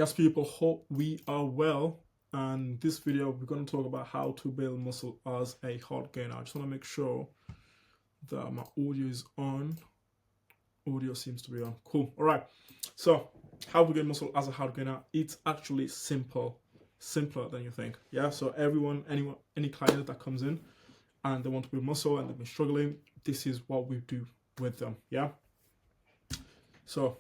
Yes, people, hope we are well. And this video, we're going to talk about how to build muscle as a hard gainer. I just want to make sure that my audio is on. Audio seems to be on. Cool. All right. So, how we get muscle as a hard gainer? It's actually simple, simpler than you think. Yeah. So anyone, any client that comes in and they want to build muscle and they've been struggling, this is what we do with them. Yeah. So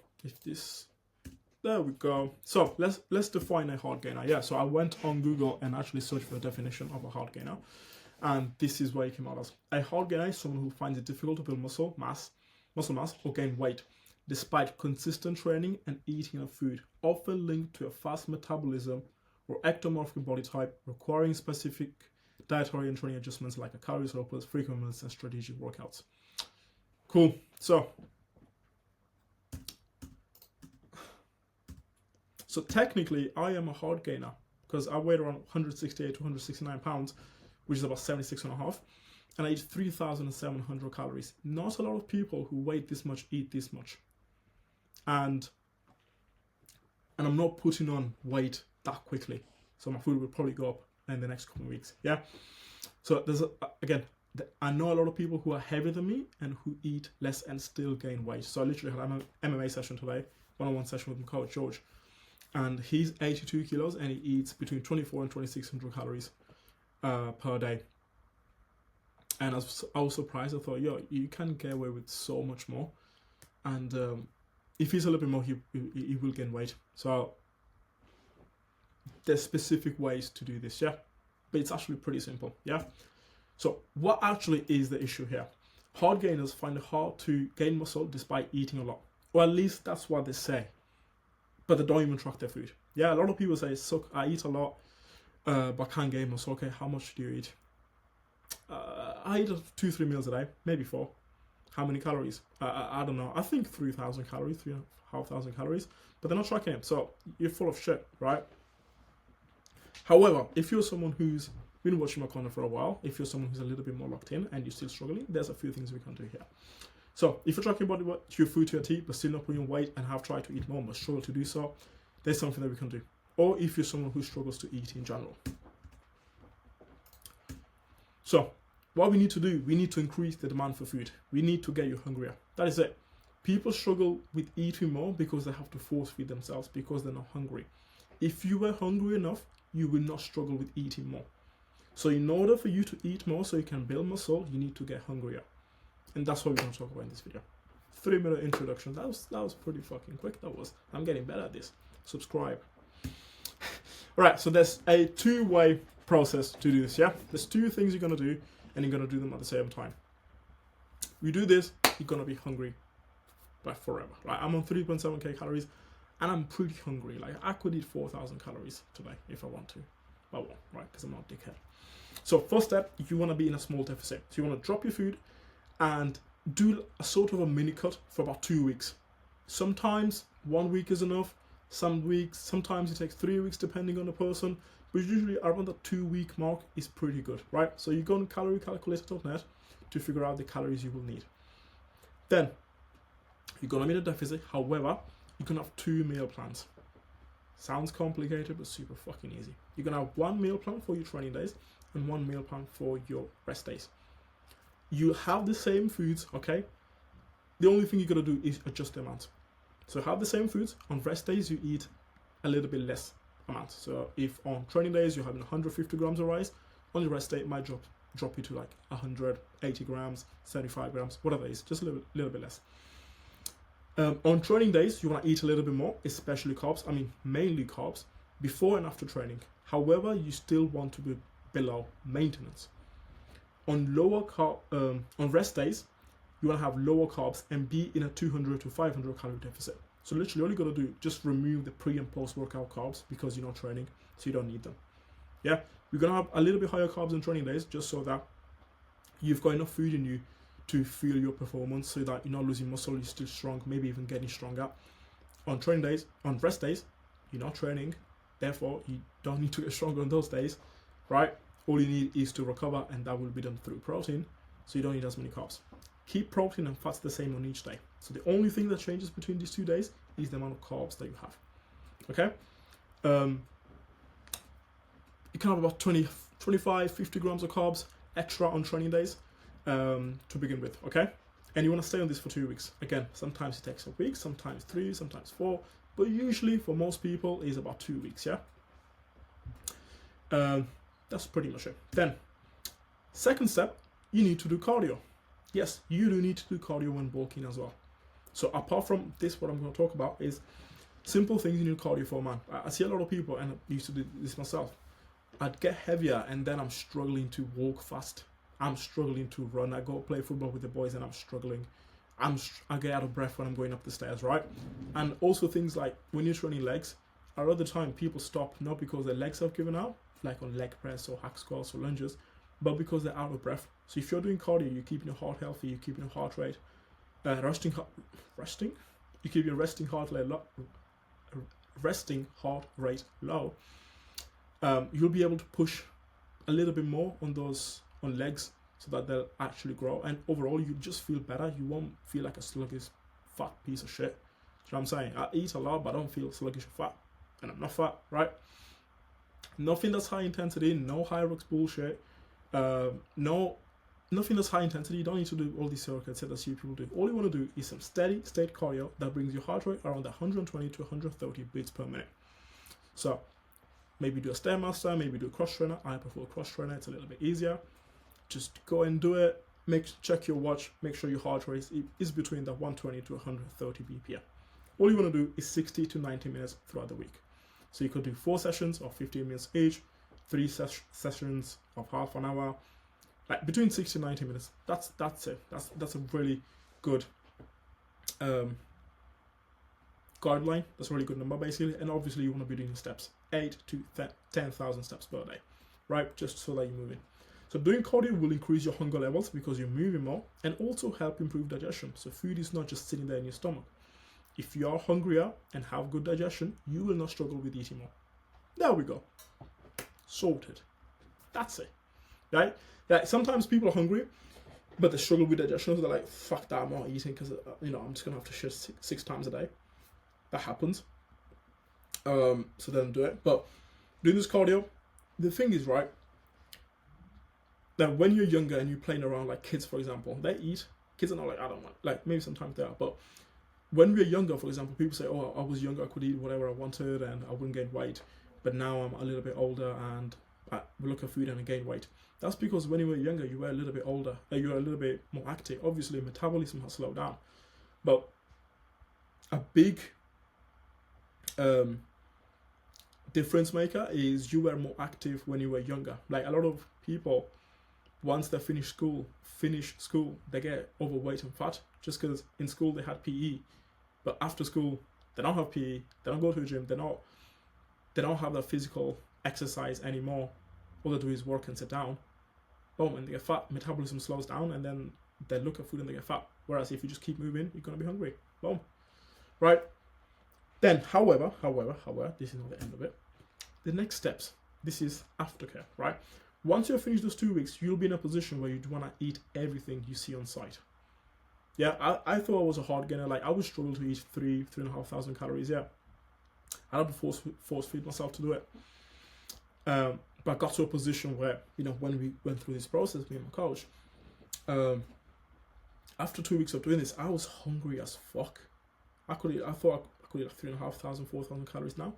there we go. So let's define a hard gainer. Yeah, so I went on Google and actually searched for the definition of a hard gainer. And this is what it came out as. A hard gainer is someone who finds it difficult to build muscle mass, or gain weight, despite consistent training and eating of food, often linked to a fast metabolism or ectomorphic body type, requiring specific dietary and training adjustments like a calorie surplus, frequent meals, and strategic workouts. Cool. So technically, I am a hard gainer because I weigh around 168 to 169 pounds, which is about 76 and a half, and I eat 3,700 calories. Not a lot of people who weigh this much eat this much, and I'm not putting on weight that quickly, so my food will probably go up in the next couple of weeks. Yeah. So I know a lot of people who are heavier than me and who eat less and still gain weight. So I literally had an MMA session today, one-on-one session with my coach George. And he's 82 kilos and he eats between 24 and 2,600 calories per day. And I was surprised. I thought, yo, you can get away with so much more. And if he's a little bit more, he will gain weight. So there's specific ways to do this, yeah? But it's actually pretty simple, yeah? So what actually is the issue here? Hard gainers find it hard to gain muscle despite eating a lot. Or at least that's what they say. But they don't even track their food. Yeah, a lot of people say, "Suck, I eat a lot, but can't gain muscle." Okay, how much do you eat? I eat 2-3 meals a day, maybe 4. How many calories? I don't know. I think 3,000 calories, 3,500 calories. But they're not tracking it, so you're full of shit, right? However, if you're someone who's been watching my content for a while, if you're someone who's a little bit more locked in and you're still struggling, there's a few things we can do here. So if you're tracking your food to a T but still not putting on weight and have tried to eat more but struggle to do so, there's something that we can do. Or if you're someone who struggles to eat in general. So what we need to do, we need to increase the demand for food. We need to get you hungrier. That is it. People struggle with eating more because they have to force feed themselves because they're not hungry. If you were hungry enough, you will not struggle with eating more. So in order for you to eat more so you can build muscle, you need to get hungrier. And that's what we're going to talk about in this video. 3-minute introduction. That was pretty fucking quick. I'm getting better at this. Subscribe. Alright, so there's a 2-way process to do this, yeah? There's 2 things you're going to do, and you're going to do them at the same time. You do this, you're going to be hungry by forever. Right? I'm on 3.7k calories, and I'm pretty hungry. Like, I could eat 4,000 calories today if I want to. I won't, right? Because I'm not a dickhead. So first step, you want to be in a small deficit. So you want to drop your food and do a sort of a mini cut for about 2 weeks. Sometimes 1 week is enough. Sometimes it takes 3 weeks depending on the person. But usually around the 2-week mark is pretty good, right? So you go on caloriecalculator.net to figure out the calories you will need. Then you're gonna be in a deficit. However, you can have 2 meal plans. Sounds complicated, but super fucking easy. You're gonna have 1 meal plan for your training days and 1 meal plan for your rest days. You have the same foods, okay? The only thing you're gonna do is adjust the amount. So have the same foods. On rest days, you eat a little bit less amount. So if on training days you're having 150 grams of rice, on your rest day it might drop you to like 180 grams, 75 grams, whatever it is, just a little bit less. On training days, you want to eat a little bit more, especially carbs. I mean, mainly carbs, before and after training. However, you still want to be below maintenance. On rest days, you want to have lower carbs and be in a 200 to 500 calorie deficit. So literally all you got to do, just remove the pre and post workout carbs because you're not training, so you don't need them. Yeah, you're going to have a little bit higher carbs on training days just so that you've got enough food in you to fuel your performance so that you're not losing muscle, you're still strong, maybe even getting stronger. On training days, on rest days, you're not training, therefore you don't need to get stronger on those days, right? All you need is to recover, and that will be done through protein, so you don't need as many carbs. Keep protein and fats the same on each day. So the only thing that changes between these 2 days is the amount of carbs that you have. Okay? You can have about 20, 25, 50 grams of carbs extra on training days to begin with, okay? And you want to stay on this for 2 weeks. Again, sometimes it takes a week, sometimes 3, sometimes 4, but usually for most people is about 2 weeks, yeah? That's pretty much it. Then, second step, you need to do cardio. Yes, you do need to do cardio when bulking as well. So apart from this, what I'm going to talk about is simple things you need cardio for, man. I see a lot of people, and I used to do this myself. I'd get heavier and then I'm struggling to walk fast. I'm struggling to run. I go play football with the boys and I'm struggling. I get out of breath when I'm going up the stairs, right? And also things like when you're training legs, a lot of the time people stop not because their legs have given out, like on leg press or hack squats or lunges, but because they're out of breath. So if you're doing cardio, you're keeping your heart healthy, you're keeping your heart rate, you keep your resting heart rate low. You'll be able to push a little bit more on legs so that they'll actually grow, and overall you just feel better. You won't feel like a sluggish fat piece of shit. You know what I'm saying? I eat a lot, but I don't feel sluggish or fat, and I'm not fat, right? Nothing that's high intensity, no high rocks bullshit. Nothing that's high intensity. You don't need to do all these circuits that you people do. All you want to do is some steady state cardio that brings your heart rate around 120 to 130 beats per minute. So maybe do a Stairmaster, maybe do a cross trainer. I prefer cross trainer, it's a little bit easier. Just go and do it. Check your watch, make sure your heart rate is between the 120 to 130 BPM. All you want to do is 60 to 90 minutes throughout the week. So you could do 4 sessions of 15 minutes each, 3 sessions of half an hour, like between 60 to 90 minutes. That's it. That's a really good guideline. That's a really good number basically. And obviously you want to be doing steps, 8 to 10,000 steps per day, right? Just so that you're moving. So doing cardio will increase your hunger levels because you're moving more, and also help improve digestion. So food is not just sitting there in your stomach. If you are hungrier and have good digestion, you will not struggle with eating more. There we go. Sorted. That's it. Right? Like sometimes people are hungry, but they struggle with digestion. So they're like, fuck that, I'm not eating because, I'm just going to have to shit 6 times a day. That happens. So then do it. But doing this cardio, the thing is, right, that when you're younger and you're playing around, like kids, for example, they eat. Kids are not like, I don't want, like maybe sometimes they are, but when we're younger, for example, people say, oh, I was younger, I could eat whatever I wanted and I wouldn't gain weight. But now I'm a little bit older and I look at food and I gain weight. That's because when you were younger, you were a little bit older, you were a little bit more active. Obviously, metabolism has slowed down. But a big difference maker is you were more active when you were younger. Like a lot of people, once they finish school, they get overweight and fat just because in school they had PE. But after school, they don't have PE, they don't go to the gym, they don't have that physical exercise anymore. All they do is work and sit down. Boom, and they get fat, metabolism slows down, and then they look at food and they get fat. Whereas if you just keep moving, you're going to be hungry. Boom. Right? Then, however, this is not the end of it. The next steps, this is aftercare, right? Once you've finished those 2 weeks, you'll be in a position where you want to eat everything you see on site. Yeah, I thought I was a hard gainer. Like, I would struggle to eat 3,500 calories, yeah. I had to force feed myself to do it. But I got to a position where, when we went through this process, me and my coach, after 2 weeks of doing this, I was hungry as fuck. I thought I could eat like 3,500, 4,000 calories now.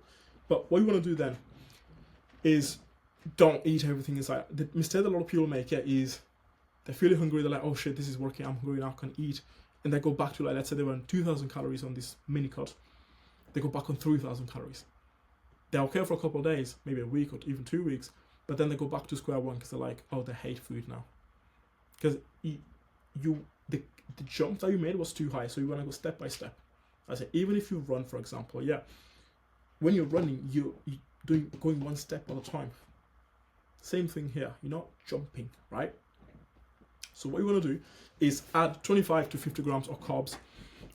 But what you want to do then is don't eat everything inside. The mistake that a lot of people make is they're feeling hungry, they're like, oh shit, this is working, I'm hungry now, I can eat. And they go back to, like, let's say they were on 2,000 calories on this mini cut. They go back on 3,000 calories. They're okay for a couple of days, maybe a week or even 2 weeks, but then they go back to square one because they're like, oh, they hate food now. Because the jump that you made was too high, so you want to go step by step. I say, even if you run, for example, yeah, when you're running, you're going one step at a time. Same thing here, you're not jumping, right? So what you want to do is add 25 to 50 grams of carbs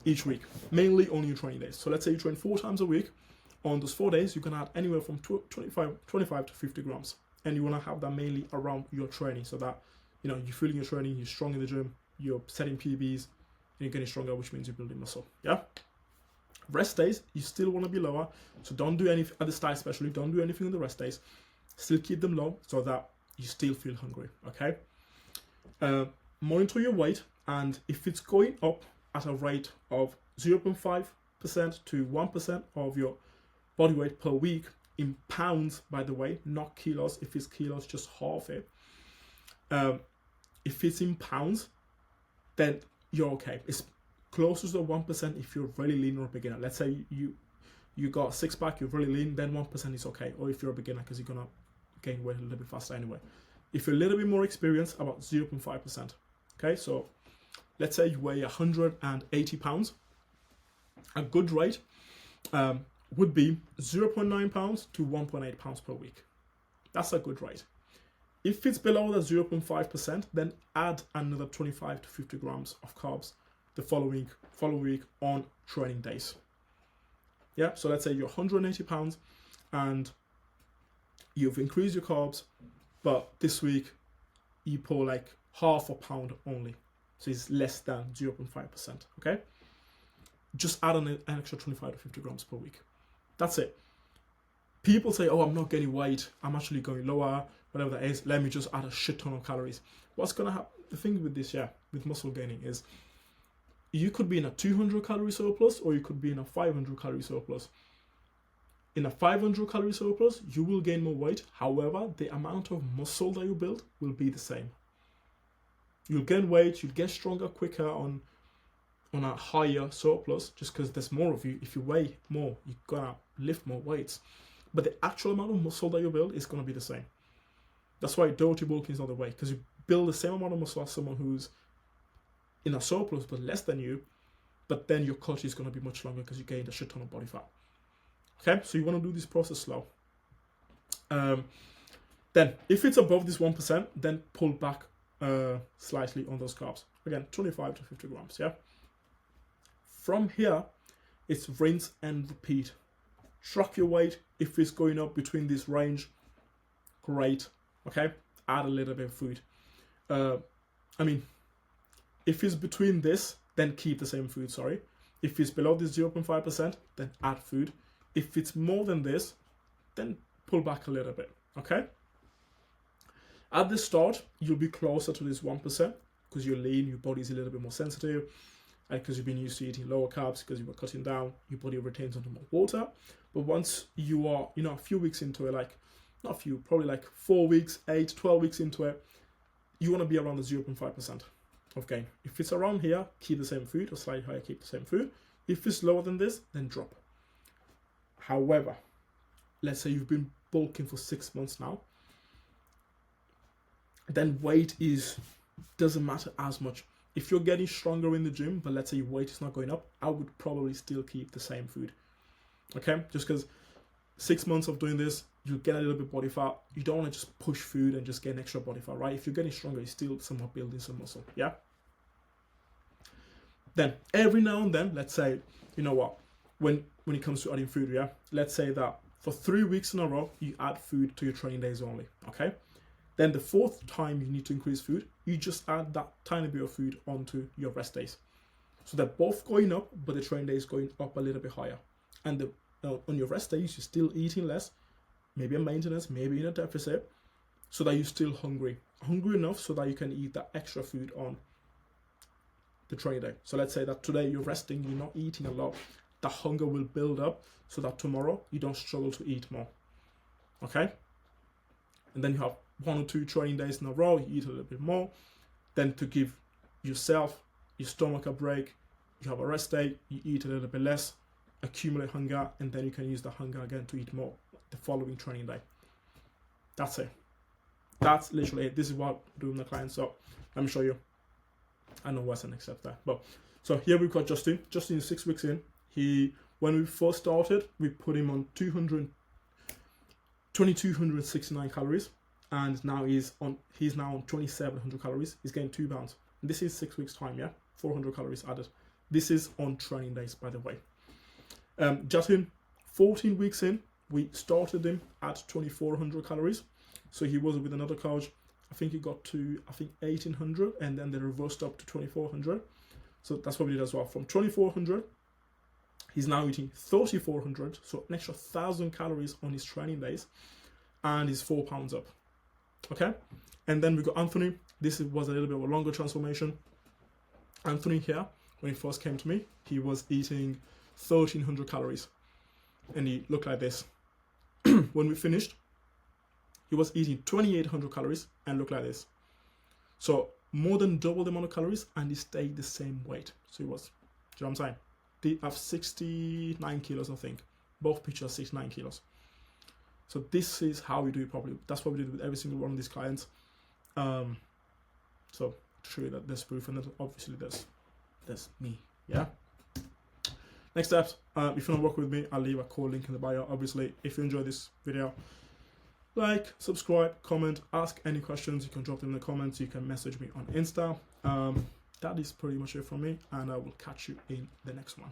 each week, mainly on your training days. So let's say you train 4 times a week. On those 4 days, you can add anywhere from 25 to 50 grams. And you want to have that mainly around your training so that, you're feeling your training, you're strong in the gym, you're setting PBs, and you're getting stronger, which means you're building muscle, yeah? Rest days, you still want to be lower. So don't do anything at the start, especially. Don't do anything on the rest days. Still keep them low so that you still feel hungry. Okay. Monitor your weight, and if it's going up at a rate of 0.5% to 1% of your body weight per week in pounds, by the way, not kilos. If it's kilos, just half it. If it's in pounds, then you're okay. It's closer to 1% if you're really lean or a beginner. Let's say you got a six pack, you're really lean, then 1% is okay. Or if you're a beginner, because you're gonna gain weight a little bit faster anyway. If you're a little bit more experienced, about 0.5%. Okay, so let's say you weigh 180 pounds. A good rate would be 0.9 pounds to 1.8 pounds per week. That's a good rate. If it's below the 0.5%, then add another 25 to 50 grams of carbs the following week on training days. Yeah, so let's say you're 180 pounds and you've increased your carbs, but this week you pour like half a pound only. So it's less than 0.5%, okay? Just add an extra 25 to 50 grams per week. That's it. People say, oh, I'm not gaining weight, I'm actually going lower, whatever that is, let me just add a shit ton of calories. What's gonna happen? The thing with this, with muscle gaining is you could be in a 200 calorie surplus or you could be in a 500 calorie surplus. In a 500 calorie surplus, you will gain more weight. However, the amount of muscle that you build will be the same. You'll gain weight, you'll get stronger quicker on a higher surplus just because there's more of you. If you weigh more, you're gonna lift more weights. But the actual amount of muscle that you build is gonna be the same. That's why dirty bulking is not the way, because you build the same amount of muscle as someone who's in a surplus but less than you, but then your cut is going to be much longer because you gained a shit ton of body fat. Okay, so you want to do this process slow. Then if it's above this 1%, then pull back slightly on those carbs. Again, 25 to 50 grams, yeah? From here, it's rinse and repeat. Track your weight. If it's going up between this range, great, okay? Add a little bit of food. If it's between this, then keep the same food, sorry. If it's below this 0.5%, then add food. If it's more than this, then pull back a little bit, okay? At the start, you'll be closer to this 1% because you're lean, your body's a little bit more sensitive, and because you've been used to eating lower carbs, because you were cutting down, your body retains a lot more water. But once you are, a few weeks into it, probably like 4 weeks, 8, 12 weeks into it, you want to be around the 0.5% of gain. If it's around here, keep the same food, or slightly higher, keep the same food. If it's lower than this, then drop. However, let's say you've been bulking for 6 months now, then weight doesn't matter as much. If you're getting stronger in the gym, but let's say your weight is not going up, I would probably still keep the same food. Okay, just because 6 months of doing this, you get a little bit body fat. You don't want to just push food and just get an extra body fat, right? If you're getting stronger, you're still somewhat building some muscle, yeah? Then every now and then, let's say, when it comes to adding food, yeah? Let's say that for 3 weeks in a row, you add food to your training days only, okay? Then the fourth time you need to increase food, you just add that tiny bit of food onto your rest days. So they're both going up, but the training day is going up a little bit higher. And on your rest days, you're still eating less, maybe a maintenance, maybe in a deficit, so that you're still hungry enough so that you can eat that extra food on the training day. So let's say that today you're resting, you're not eating a lot, the hunger will build up so that tomorrow you don't struggle to eat more, okay? And then you have 1 or 2 training days in a row, you eat a little bit more, then to give yourself, your stomach a break, you have a rest day, you eat a little bit less, accumulate hunger, and then you can use the hunger again to eat more the following training day. That's it. That's literally it. This is what I do with my clients. So let me show you. I know what's the next step there. But so here we've got Justin. Justin is 6 weeks in. When we first started, we put him on 2,269 calories, and now he's now on 2,700 calories. He's gained 2 pounds. And this is 6 weeks time, yeah? 400 calories added. This is on training days, by the way. Justin, 14 weeks in, we started him at 2,400 calories. So he was with another coach. I think he got to 1,800, and then they reversed up to 2,400. So that's what we did as well. From 2,400, He's now eating 3,400, so an extra 1,000 calories on his training days, and he's 4 pounds up. Okay, and then we got Anthony. This was a little bit of a longer transformation. Anthony here, when he first came to me, he was eating 1,300 calories, and he looked like this. When we finished, he was eating 2,800 calories and looked like this. So more than double the amount of calories, and he stayed the same weight. So he was, do you know what I'm saying? They have 69 kilos, I think. Both pictures 69 kilos. So this is how we do it properly. That's what we did with every single one of these clients. So to show you that there's proof, and then obviously there's me. Yeah. Next steps. If you want to work with me, I'll leave a call link in the bio. Obviously, if you enjoyed this video, like, subscribe, comment, ask any questions. You can drop them in the comments. You can message me on Insta. That is pretty much it from me, and I will catch you in the next one.